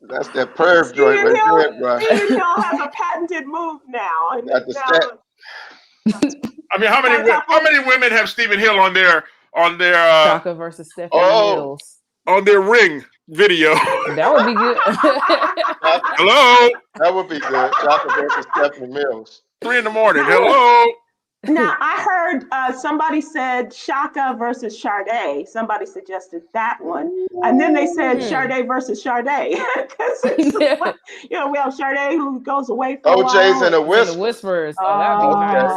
That's that perv joint right there, bro. Stephen Hill has a patented move now. I mean, how many women have Stephen Hill on their Shaka versus Stephanie Mills on their ring video? That would be good. Hello. That would be good. Shaka versus Stephanie Mills. 3 a.m. Hello. Now I heard somebody said Shaka versus Sade. Somebody suggested that one, and then they said Sade versus Sade. We have Sade who goes away for OJ's and the Whispers. Oh, that would be nice.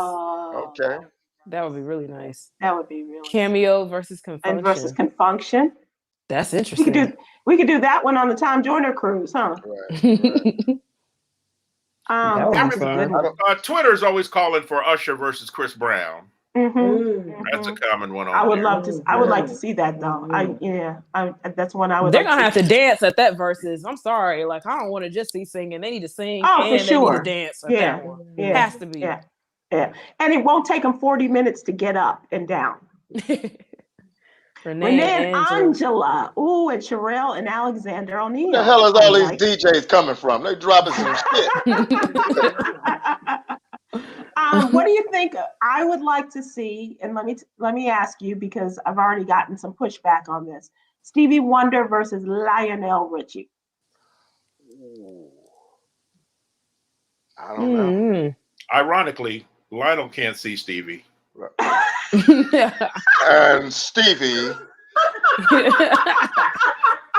Okay. That would be really nice. That would be really Cameo versus Confunction. That's interesting. We could do that one on the Tom Joyner cruise, huh? Right. Twitter's always calling for Usher versus Chris Brown. That's a common one. I would like to see that though. That's one I would. They're gonna have to dance at that versus. I'm sorry, like I don't want to just see singing. They need to sing and for sure. They need to dance. That one. Has to be. Yeah, and it won't take them 40 minutes to get up and down. Renee and Angela. Ooh, and Sherelle and Alexander O'Neill. Where the hell is all these DJs coming from? They dropping some shit. What do you think? I would like to see, and let me ask you because I've already gotten some pushback on this. Stevie Wonder versus Lionel Richie. I don't know. Ironically, Lionel can't see Stevie. And Stevie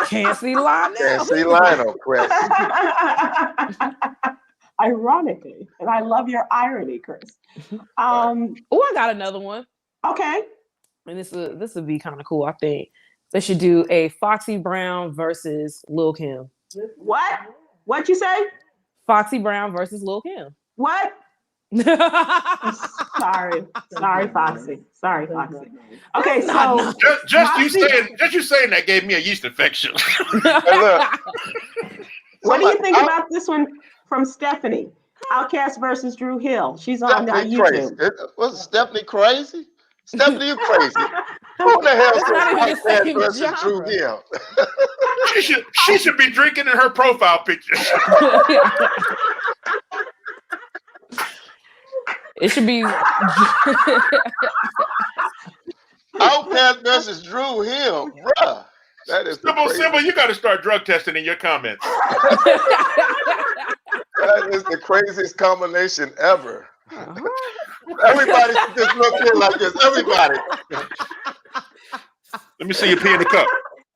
can't see Lionel. Can't see Lionel, Chris. Ironically, and I love your irony, Chris. I got another one. Okay. And this would be kind of cool. I think they should do a Foxy Brown versus Lil' Kim. What? What'd you say? Foxy Brown versus Lil' Kim. What? Sorry, Foxy. Okay, so just you saying that gave me a yeast infection. What do you think about this one from Stephanie? Outcast versus Drew Hill. She's on YouTube. Was Stephanie crazy? Stephanie, you crazy? Who the hell is Outcast versus Drew Hill? She should be drinking in her profile picture. It should be Outcast versus Drew Hill, bruh. That is Sybil, you got to start drug testing in your comments. That is the craziest combination ever. Everybody should just look here like this. Everybody. Let me see you pee in the cup.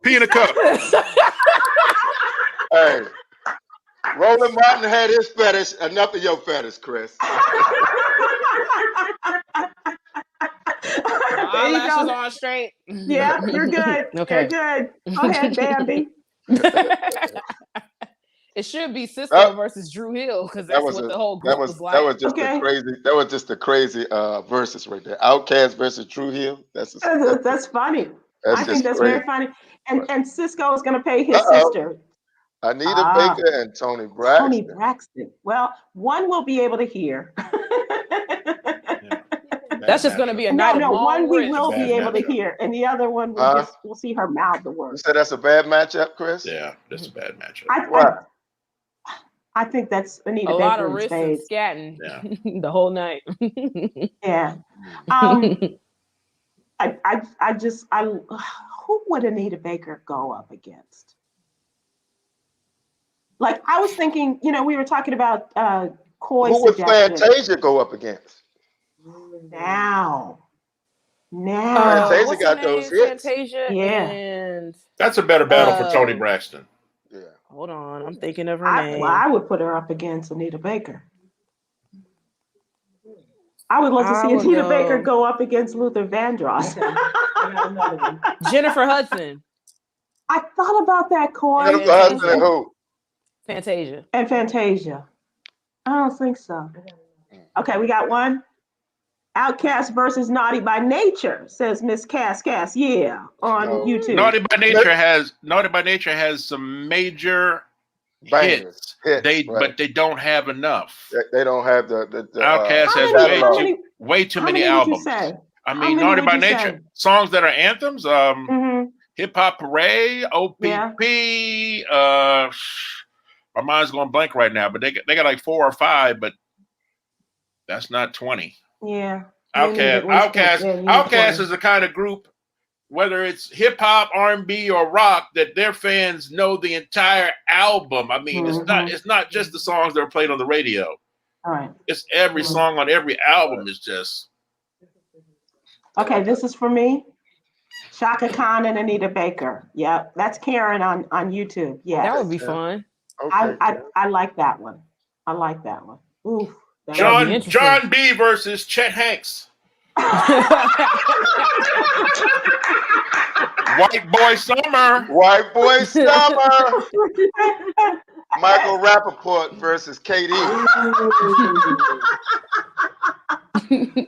Pee in the cup. Hey, Roland Martin had his fetish. Enough of your fetish, Chris. Eyelashes on straight. Yeah, you're good. Okay. You're good. Go ahead, Bambi. It should be Cisco versus Drew Hill because that's what the whole group was like. That was just the crazy. That was just the crazy verses right there. Outcast versus Drew Hill. That's funny. I think that's very funny. And Cisco is going to pay his sister. Anita Baker and Tony Braxton. Well, one will be able to hear. That's just going to be a night. No, one we will be able to hear, and the other one we'll see her mouth the word. You said that's a bad matchup, Chris? Yeah, that's a bad matchup. I think that's Anita A Baker lot of in wrists and spades. scatting the whole night. Yeah. Who would Anita Baker go up against? Like, I was thinking, we were talking about Coy Who would suggestion. Fantasia go up against? Now. Fantasia What's got her those name? hits. Fantasia and that's a better battle for Toni Braxton. Yeah. Hold on, I'm thinking of her name. Well, I would put her up against Anita Baker. I would love to see Anita Baker go up against Luther Vandross. Jennifer Hudson. I thought about that, Coy. Jennifer Hudson and who? Fantasia. And Fantasia. I don't think so. Okay, we got one. Outcast versus Naughty by Nature, says Miss Cass. Yeah, on YouTube. Naughty by Nature has some major hits. But they don't have enough. They don't have the Outcast has way too many albums. I mean, Naughty by Nature songs that are anthems. Hip Hop Parade, OPP. My mind's going blank right now, but they got like 4 or 5, but that's not 20. Yeah. Outcast is the kind of group, whether it's hip hop, R&B, or rock, that their fans know the entire album. I mean, it's not just the songs that are played on the radio. All right. It's every song on every album is just. Okay, this is for me. Shaka Khan and Anita Baker. Yep, that's Karen on YouTube. Yeah, that would be fun. Okay. I like that one. Oof. John B versus Chet Hanks. White Boy Summer. Michael Rappaport versus KD.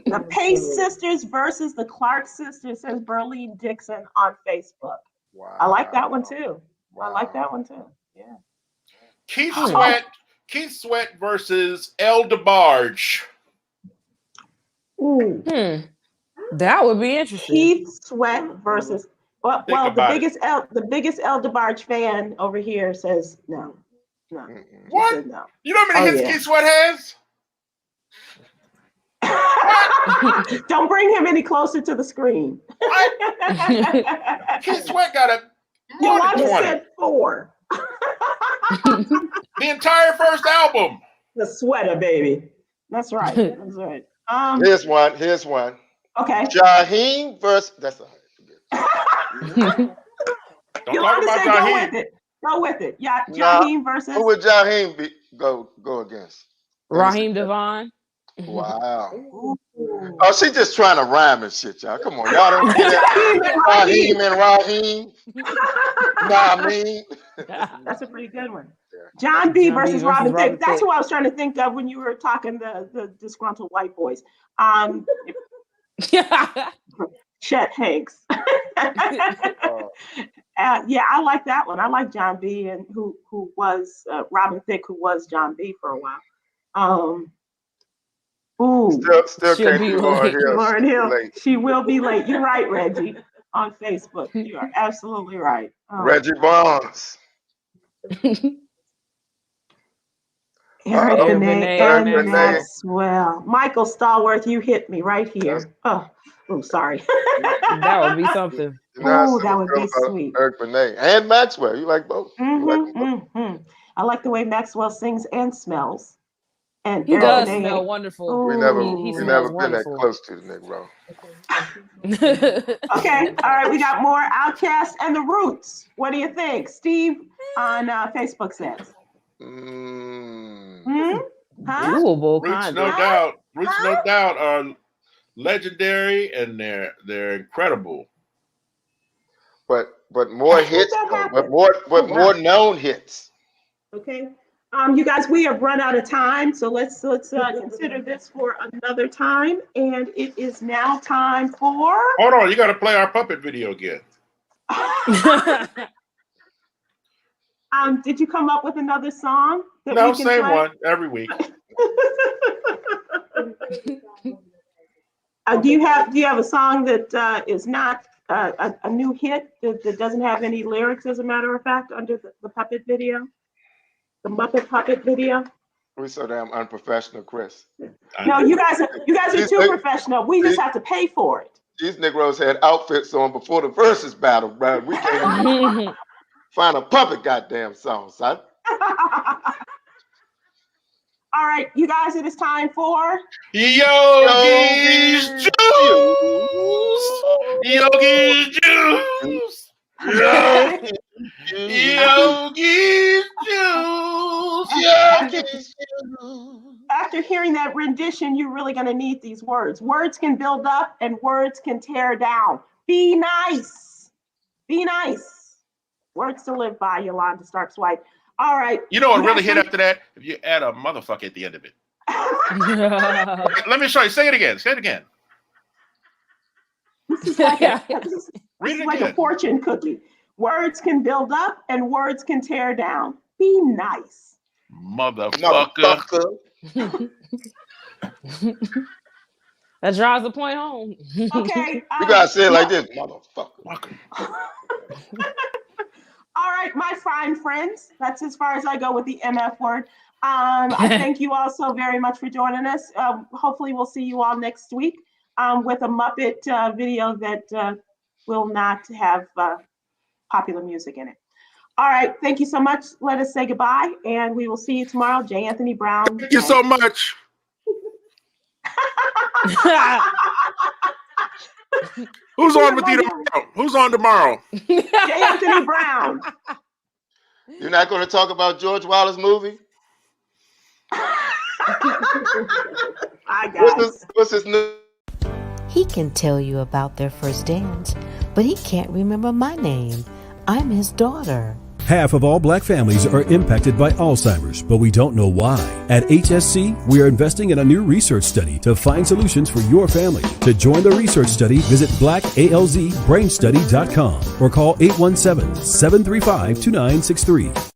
The Pace Sisters versus the Clark Sisters, says Berlene Dixon on Facebook. Wow. I like that one too. Yeah. Keith Sweat versus El DeBarge. Ooh. That would be interesting. Keith Sweat versus the biggest El DeBarge fan over here says no. What? No. You know how many hits Keith Sweat has? Don't bring him any closer to the screen. Keith Sweat got a Yolanda said 4. The entire first album. The Sweater, baby. That's right. Here's one. Okay. Jaheim versus. That's a. Yolanda said go with it. Yeah, Jaheim versus. Who would Jaheim go against? Raheem Devon. Wow. Oh, she just trying to rhyme and shit, y'all. Come on, y'all don't get that. Raheem and Raheem. That's a pretty good one. John B versus Robin Thicke. That's who I was trying to think of when you were talking the disgruntled white boys. Chet Hanks. Yeah, I like that one. I like John B and who was Robin Thicke, who was John B for a while. Still can't be Lauren Hill. She will be late. You're right, Reggie, on Facebook. You are absolutely right. Reggie Barnes. Eric Benet and Maxwell. Michael Stallworth, you hit me right here. Oh, sorry. That would be something. Oh, that would be sweet. Eric Benet and Maxwell. You like both? I like the way Maxwell sings and smells. And he does smell wonderful. We never been that close to the Negro. Okay, all right, we got more Outcast and the Roots. What do you think? Steve on Facebook says. Doable, Roots, no doubt, are legendary and they're incredible. But more hits, but more known hits. Okay. You guys, we have run out of time, so let's consider this for another time. And it is now time for. Hold on, you got to play our puppet video again. Did you come up with another song? No, same one every week. Do you have a song that is not a new hit that doesn't have any lyrics, as a matter of fact, under the puppet video? The Muppet Puppet video? We're so damn unprofessional, Chris. No, you guys are too professional. We just have to pay for it. These Negroes had outfits on before the versus battle, bro. We can't even find a puppet goddamn song, son. All right, you guys, it is time for Yogi's Juice. Yogi's Juice. Yogi's Juice. After hearing that rendition, you're really going to need these words. Words can build up and words can tear down. Be nice. Be nice. Words to live by, Yolanda Starks-White. All right. You know what really hit after that? If you add a motherfucker at the end of it. Okay, let me show you. Say it again. Say it again. This is like, Read it a fortune cookie. Words can build up and words can tear down. Be nice. Motherfucker. That drives the point home. Okay. You gotta say it like this, motherfucker. All right, my fine friends. That's as far as I go with the MF word. I thank you all so very much for joining us. Hopefully we'll see you all next week with a Muppet video that will not have popular music in it. All right, thank you so much. Let us say goodbye, and we will see you tomorrow. J. Anthony Brown. Thank you so much. Who's on with you tomorrow? Who's on tomorrow? J. Anthony Brown. You're not going to talk about George Wilder's movie? Hi, guys. What's his name? He can tell you about their first dance, but he can't remember my name. I'm his daughter. Half of all black families are impacted by Alzheimer's, but we don't know why. At HSC, we are investing in a new research study to find solutions for your family. To join the research study, visit blackalzbrainstudy.com or call 817-735-2963.